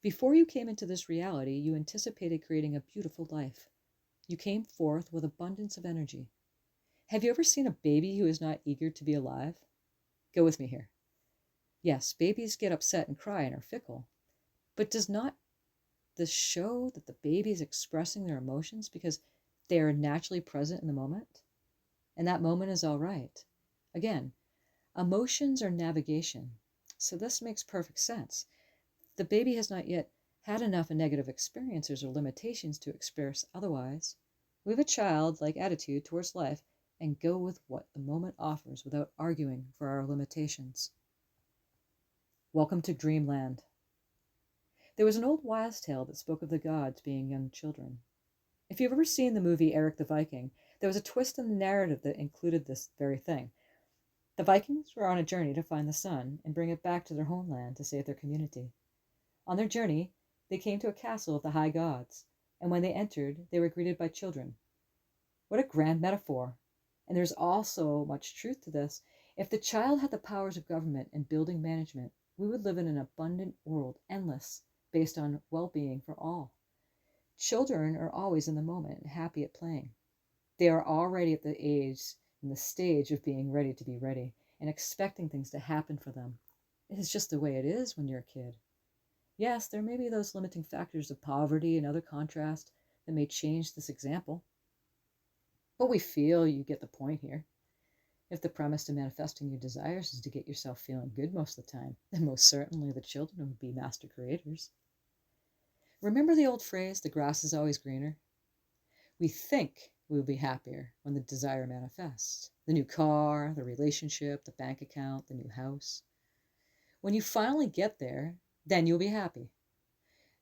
Before you came into this reality, you anticipated creating a beautiful life. You came forth with abundance of energy. Have you ever seen a baby who is not eager to be alive? Go with me here. Yes, babies get upset and cry and are fickle, but does not this show that the baby is expressing their emotions because they are naturally present in the moment? And that moment is all right. Again, emotions are navigation, so this makes perfect sense. The baby has not yet had enough negative experiences or limitations to express otherwise. We have a childlike attitude towards life and go with what the moment offers without arguing for our limitations. Welcome to Dreamland. There was an old wives' tale that spoke of the gods being young children. If you've ever seen the movie Eric the Viking, there was a twist in the narrative that included this very thing. The Vikings were on a journey to find the sun and bring it back to their homeland to save their community. On their journey, they came to a castle of the high gods, and when they entered, they were greeted by children. What a grand metaphor! And there's also much truth to this. If the child had the powers of government and building management, we would live in an abundant world, endless, based on well-being for all. Children are always in the moment and happy at playing. They are already at the age and the stage of being ready to be ready and expecting things to happen for them. It is just the way it is when you're a kid. Yes, there may be those limiting factors of poverty and other contrast that may change this example. But we feel you get the point here. If the premise to manifesting your desires is to get yourself feeling good most of the time, then most certainly the children would be master creators. Remember the old phrase, the grass is always greener? We think we will be happier when the desire manifests. The new car, the relationship, the bank account, the new house. When you finally get there, then you'll be happy.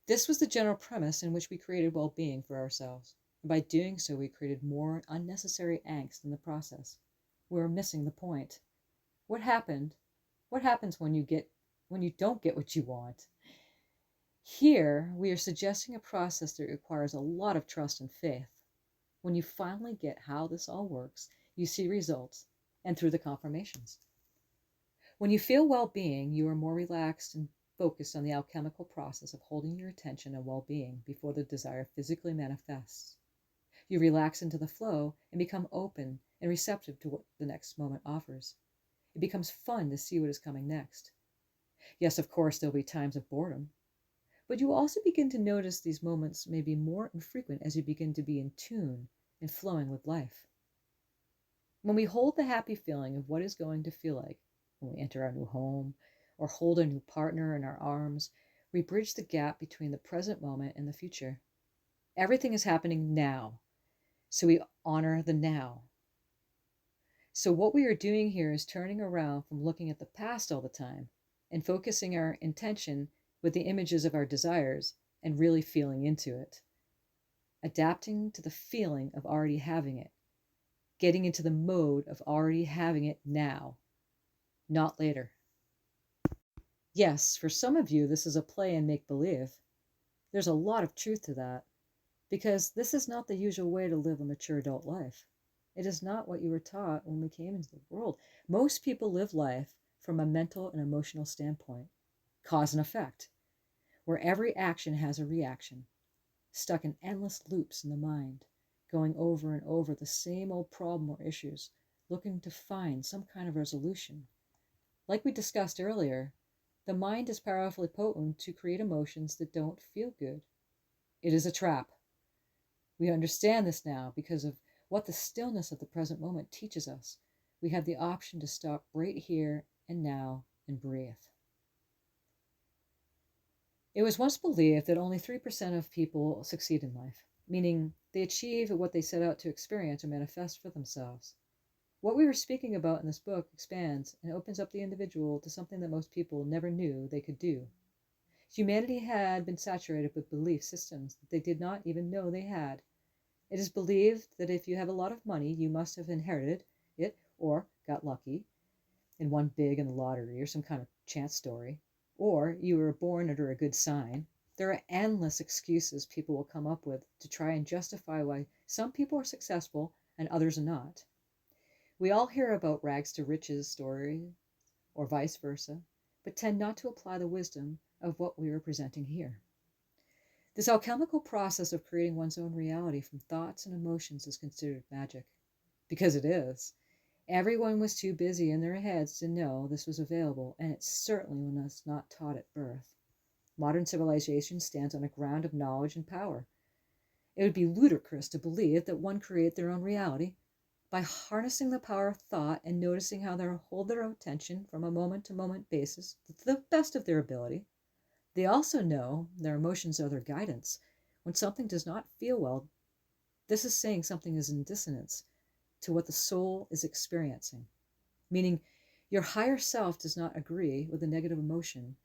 This was the general premise in which we created well-being for ourselves. And by doing so, we created more unnecessary angst in the process. We were missing the point. What happened? What happens when you don't get what you want? Here, we are suggesting a process that requires a lot of trust and faith. When you finally get how this all works, you see results, and through the confirmations. When you feel well-being, you are more relaxed and focused on the alchemical process of holding your attention and well-being before the desire physically manifests. You relax into the flow and become open and receptive to what the next moment offers. It becomes fun to see what is coming next. Yes, of course, there'll be times of boredom, but you will also begin to notice these moments may be more infrequent as you begin to be in tune and flowing with life. When we hold the happy feeling of what is going to feel like when we enter our new home or hold a new partner in our arms, we bridge the gap between the present moment and the future. Everything is happening now, so we honor the now. So what we are doing here is turning around from looking at the past all the time and focusing our intention with the images of our desires and really feeling into it. Adapting to the feeling of already having it. Getting into the mode of already having it now, not later. Yes, for some of you, this is a play and make-believe. There's a lot of truth to that. because this is not the usual way to live a mature adult life. It is not what you were taught when we came into the world. Most people live life from a mental and emotional standpoint, cause and effect, where every action has a reaction, stuck in endless loops in the mind, going over and over the same old problem or issues, looking to find some kind of resolution. Like we discussed earlier, the mind is powerfully potent to create emotions that don't feel good. It is a trap. We understand this now because of what the stillness of the present moment teaches us. We have the option to stop right here and now and breathe. It was once believed that only 3% of people succeed in life, meaning they achieve what they set out to experience or manifest for themselves. What we were speaking about in this book expands and opens up the individual to something that most people never knew they could do. Humanity had been saturated with belief systems that they did not even know they had. It is believed that if you have a lot of money, you must have inherited it or got lucky and won big in the lottery or some kind of chance story, or you were born under a good sign. There are endless excuses people will come up with to try and justify why some people are successful and others are not. We all hear about rags to riches stories or vice versa, but tend not to apply the wisdom of what we are presenting here. This alchemical process of creating one's own reality from thoughts and emotions is considered magic, because it is. Everyone was too busy in their heads to know this was available, and it certainly was not taught at birth. Modern civilization stands on a ground of knowledge and power. It would be ludicrous to believe that one creates their own reality by harnessing the power of thought and noticing how they hold their attention from a moment-to-moment basis to the best of their ability. They also know their emotions are their guidance. When something does not feel well, this is saying something is in dissonance to what the soul is experiencing, meaning your higher self does not agree with the negative emotion,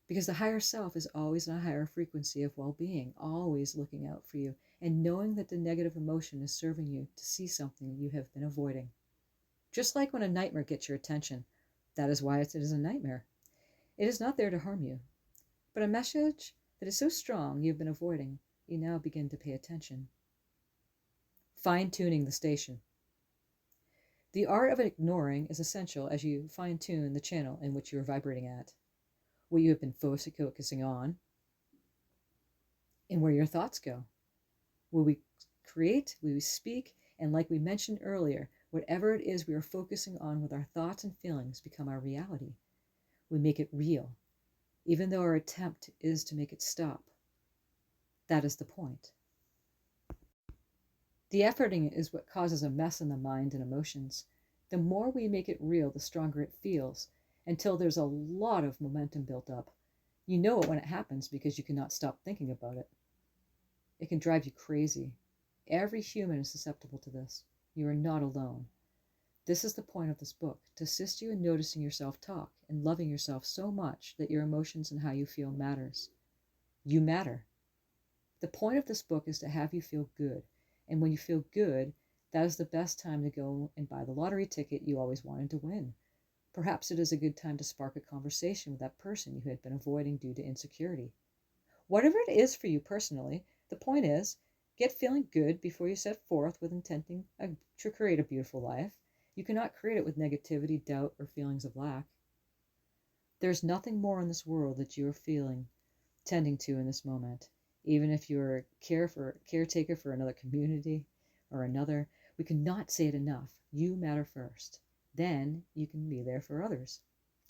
because the higher self is always in a higher frequency of well-being, always looking out for you and knowing that the negative emotion is serving you to see something you have been avoiding. Just like when a nightmare gets your attention, that is why it is a nightmare. It is not there to harm you, but a message that is so strong you've been avoiding, you now begin to pay attention. Fine-tuning the station. The art of ignoring is essential as you fine-tune the channel in which you are vibrating at, what you have been focusing on, and where your thoughts go. Will we create, will we speak, and like we mentioned earlier, whatever it is we are focusing on with our thoughts and feelings become our reality. We make it real, even though our attempt is to make it stop. That is the point. The efforting is what causes a mess in the mind and emotions. The more we make it real, the stronger it feels, until there's a lot of momentum built up. You know it when it happens because you cannot stop thinking about it. It can drive you crazy. Every human is susceptible to this. You are not alone. This is the point of this book, to assist you in noticing your self-talk and loving yourself so much that your emotions and how you feel matters. You matter. The point of this book is to have you feel good. And when you feel good, that is the best time to go and buy the lottery ticket you always wanted to win. Perhaps it is a good time to spark a conversation with that person you had been avoiding due to insecurity. Whatever it is for you personally, the point is, get feeling good before you set forth with intending to create a beautiful life. You cannot create it with negativity, doubt, or feelings of lack. There's nothing more in this world that you are tending to in this moment. Even if you're a caretaker for another community or another, we cannot say it enough. You matter first. Then you can be there for others.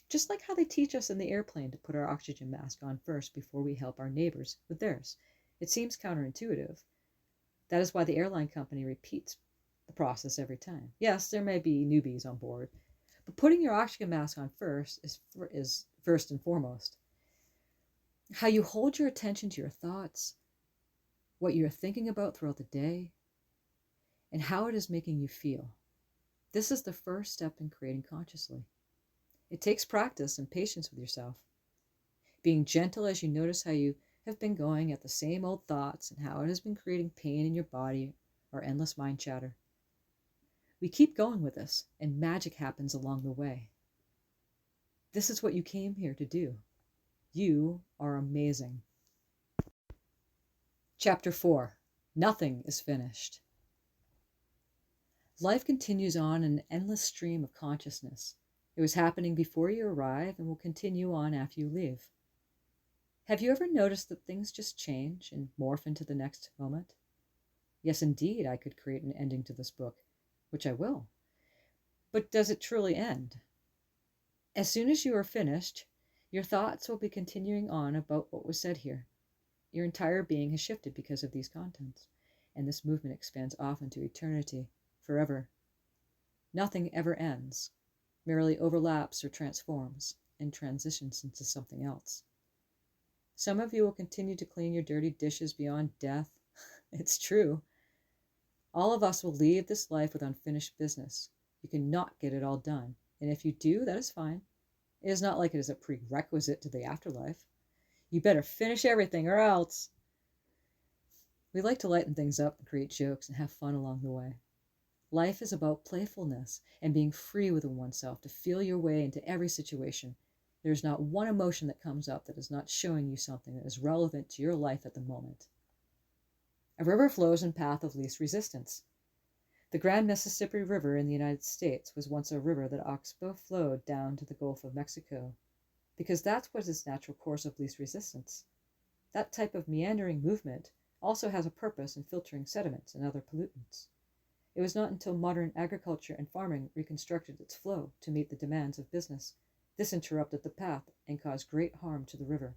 Just like how they teach us in the airplane to put our oxygen mask on first before we help our neighbors with theirs. It seems counterintuitive. That is why the airline company repeats the process every time. Yes, there may be newbies on board, but putting your oxygen mask on first is first and foremost. How you hold your attention to your thoughts, what you're thinking about throughout the day, and how it is making you feel. This is the first step in creating consciously. It takes practice and patience with yourself. Being gentle as you notice how you have been going at the same old thoughts and how it has been creating pain in your body or endless mind chatter. We keep going with this, and magic happens along the way. This is what you came here to do. You are amazing. Chapter 4. Nothing is finished. Life continues on in an endless stream of consciousness. It was happening before you arrive and will continue on after you leave. Have you ever noticed that things just change and morph into the next moment? Yes, indeed, I could create an ending to this book, which I will. But does it truly end? As soon as you are finished, your thoughts will be continuing on about what was said here. Your entire being has shifted because of these contents, and this movement expands off into eternity, forever. Nothing ever ends, merely overlaps or transforms and transitions into something else. Some of you will continue to clean your dirty dishes beyond death. It's true. All of us will leave this life with unfinished business. You cannot get it all done, and if you do, that is fine. It is not like it is a prerequisite to the afterlife. You better finish everything or else. We like to lighten things up and create jokes and have fun along the way. Life is about playfulness and being free within oneself to feel your way into every situation. There is not one emotion that comes up that is not showing you something that is relevant to your life at the moment. A river flows in path of least resistance. The Grand Mississippi River in the United States was once a river that oxbow flowed down to the Gulf of Mexico, because that's what is its natural course of least resistance. That type of meandering movement also has a purpose in filtering sediments and other pollutants. It was not until modern agriculture and farming reconstructed its flow to meet the demands of business. This interrupted the path and caused great harm to the river.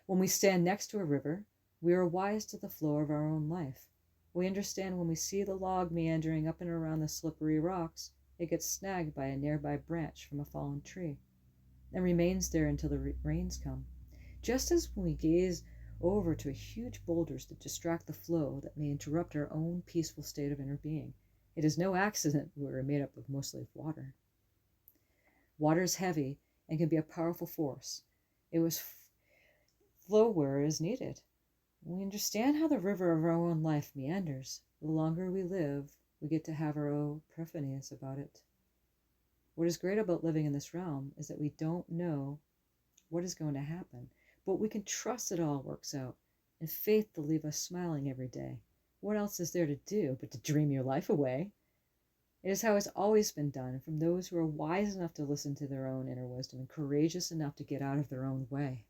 When we stand next to a river, we are wise to the flow of our own life. We understand when we see the log meandering up and around the slippery rocks, it gets snagged by a nearby branch from a fallen tree and remains there until the rains come. Just as when we gaze over to huge boulders that distract the flow that may interrupt our own peaceful state of inner being. It is no accident we are made up of mostly of water. Water is heavy and can be a powerful force. It was flow where it is needed. When we understand how the river of our own life meanders, the longer we live, we get to have our own epiphanies about it. What is great about living in this realm is that we don't know what is going to happen, but we can trust it all works out, and faith to leave us smiling every day. What else is there to do but to dream your life away? It is how it's always been done, from those who are wise enough to listen to their own inner wisdom and courageous enough to get out of their own way.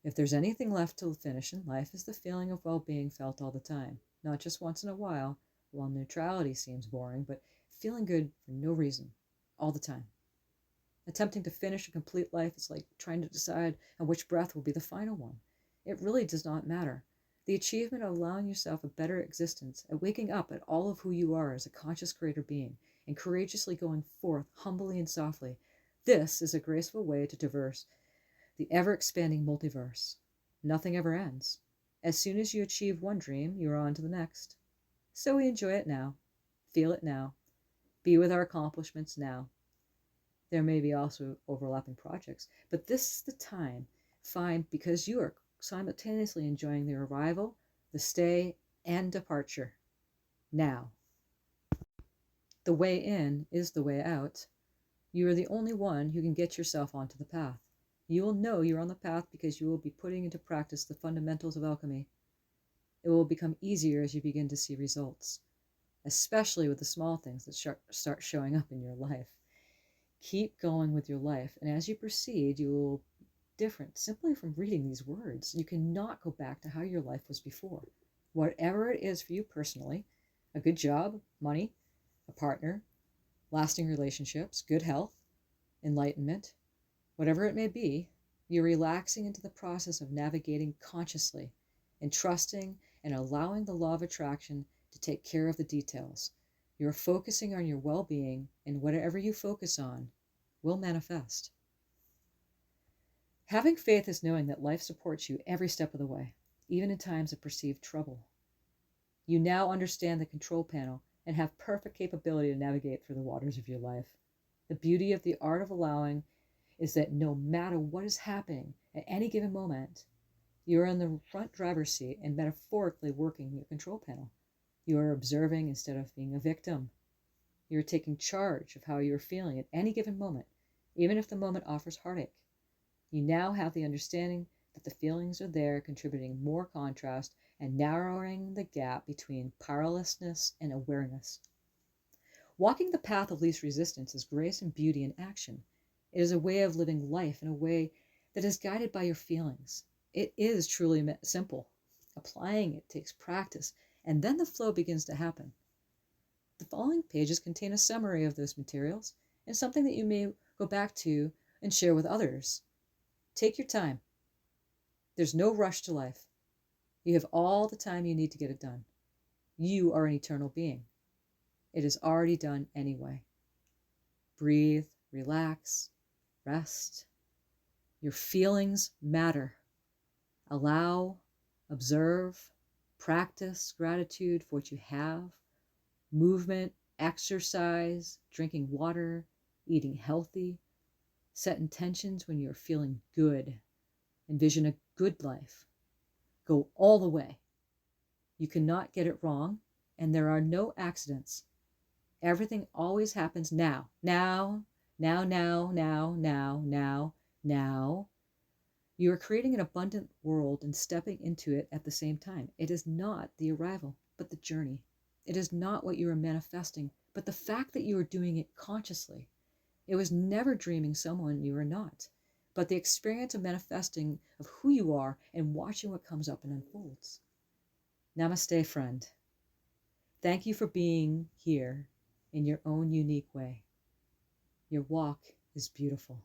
If there's anything left to finish in life, is the feeling of well-being felt all the time, not just once in a while neutrality seems boring, but feeling good for no reason, all the time. Attempting to finish a complete life is like trying to decide on which breath will be the final one. It really does not matter. The achievement of allowing yourself a better existence, at waking up at all of who you are as a conscious greater being, and courageously going forth humbly and softly, this is a graceful way to traverse the ever-expanding multiverse. Nothing ever ends. As soon as you achieve one dream, you are on to the next. So we enjoy it now, feel it now, be with our accomplishments now. There may be also overlapping projects, but this is the time, find, because you are simultaneously enjoying the arrival, the stay, and departure. Now. The way in is the way out. You are the only one who can get yourself onto the path. You will know you're on the path because you will be putting into practice the fundamentals of alchemy. It will become easier as you begin to see results, especially with the small things that start showing up in your life. Keep going with your life, and as you proceed, you will be different simply from reading these words. You cannot go back to how your life was before. Whatever it is for you personally, a good job, money, a partner, lasting relationships, good health, enlightenment, whatever it may be, you're relaxing into the process of navigating consciously and trusting and allowing the law of attraction to take care of the details. You're focusing on your well-being, and whatever you focus on will manifest. Having faith is knowing that life supports you every step of the way, even in times of perceived trouble. You now understand the control panel and have perfect capability to navigate through the waters of your life. The beauty of the art of allowing is that no matter what is happening at any given moment, you are in the front driver's seat and metaphorically working your control panel. You are observing instead of being a victim. You are taking charge of how you are feeling at any given moment, even if the moment offers heartache. You now have the understanding but the feelings are there, contributing more contrast and narrowing the gap between powerlessness and awareness. Walking the path of least resistance is grace and beauty in action. It is a way of living life in a way that is guided by your feelings. It is truly simple. Applying it takes practice, and then the flow begins to happen. The following pages contain a summary of those materials and something that you may go back to and share with others. Take your time. There's no rush to life. You have all the time you need to get it done. You are an eternal being. It is already done anyway. Breathe, relax, rest. Your feelings matter. Allow, observe, practice gratitude for what you have, movement, exercise, drinking water, eating healthy. Set intentions when you're feeling good. Envision a good life. Go all the way. You cannot get it wrong, and there are no accidents. Everything always happens now. Now. You are creating an abundant world and stepping into it at the same time. It is not the arrival, but the journey. It is not what you are manifesting, but the fact that you are doing it consciously. It was never dreaming someone you are not, but the experience of manifesting of who you are and watching what comes up and unfolds. Namaste, friend. Thank you for being here in your own unique way. Your walk is beautiful.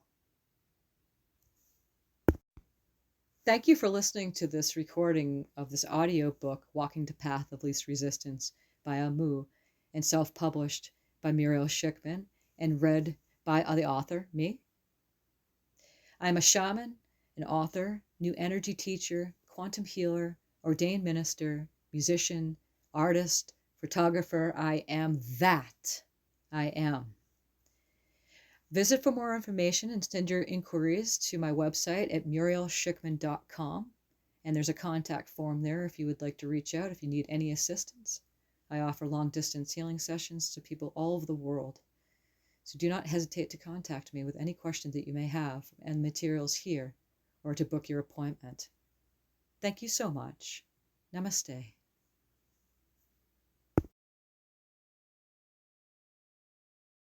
Thank you for listening to this recording of this audio book, Walking the Path of Least Resistance by Amu, and self-published by Muriel Shickman and read by the author, me. I'm a shaman, an author, new energy teacher, quantum healer, ordained minister, musician, artist, photographer. I am that. I am. Visit for more information and send your inquiries to my website at murielshickman.com. And there's a contact form there if you would like to reach out if you need any assistance. I offer long-distance healing sessions to people all over the world. So do not hesitate to contact me with any questions that you may have and materials here or to book your appointment. Thank you so much. Namaste.